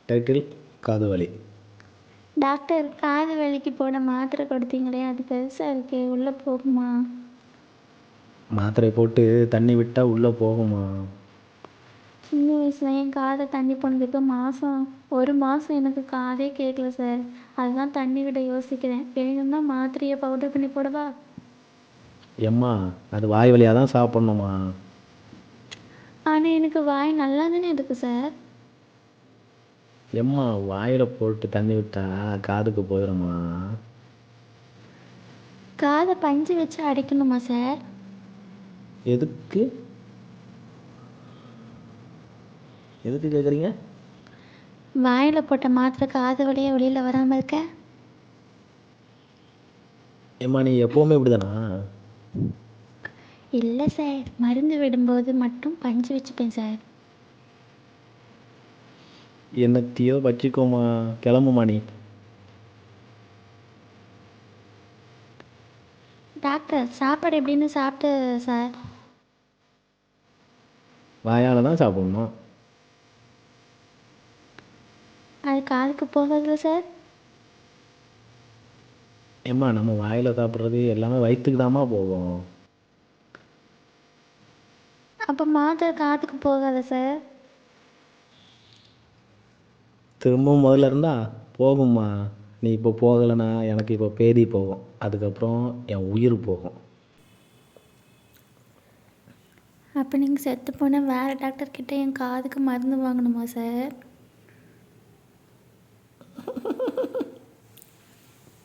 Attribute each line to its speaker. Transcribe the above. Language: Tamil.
Speaker 1: டைட்டில் காது வலி.
Speaker 2: டாக்டர், காது வலிக்கு போட மாத்திரை கொடுத்தீங்களே, அது பெருசாக இருக்கே, உள்ளே போகுமா?
Speaker 1: மாத்திரை போட்டு தண்ணி விட்டால் உள்ளே போகுமா?
Speaker 2: சின்ன வயசுல என் காதை தண்ணி போனதுக்கு ஒரு மாதம் எனக்கு காதே கேட்கல சார். அதுதான் தண்ணி விட யோசிக்கிறேன். வேணும்னா மாத்திரையை பவுடர் பண்ணி போடவா?
Speaker 1: எம்மா, அது வாய் வழியாக தான் சாப்பிட்ணுமா?
Speaker 2: ஆனால் எனக்கு வாய் நல்லா தானே இருக்குது சார்.
Speaker 1: எம்மா, வாயில் போட்டு தண்ணி விட்டா காதுக்கு போயிடுமா?
Speaker 2: காதை பஞ்சு வச்சு அடைக்கணுமா சார்?
Speaker 1: எதுக்கு எதுக்கு கேட்குறீங்க?
Speaker 2: வாயில் போட்ட மாத்திரை காது வழியே வெளியில் வராமல் இருக்க.
Speaker 1: எம்மா, நீ எப்போவுமே இப்படி தானா?
Speaker 2: இல்லை சார், மருந்து விடும்போது மட்டும் பஞ்சு வச்சுப்பேன் சார்.
Speaker 1: என்னத்தையோ வச்சுக்கோமா, கிளம்புமா நீ.
Speaker 2: டாக்டர், சாப்பாடு எப்படின்னு சாப்பிட்டு சார்?
Speaker 1: வாயால் தான் சாப்பிட்ணும்.
Speaker 2: அது காதுக்கு போகாதுல்ல சார்?
Speaker 1: ஏம்மா, நம்ம வாயில் சாப்பிட்றது எல்லாமே வயிற்றுக்கு தாம்மா போகும்.
Speaker 2: அப்போ மாத்திரை காதுக்கு போகாத சார்?
Speaker 1: திரும்பவும் முதல்ல இருந்தா போகும்மா. நீ இப்போ போகலைன்னா எனக்கு இப்போ பேதி போகும், அதுக்கப்புறம் என் உயிர் போகும்.
Speaker 2: அப்போ நீங்கள் செத்து போனால் வேறு டாக்டர்கிட்ட என் காதுக்கு மருந்து வாங்கணுமா சார்?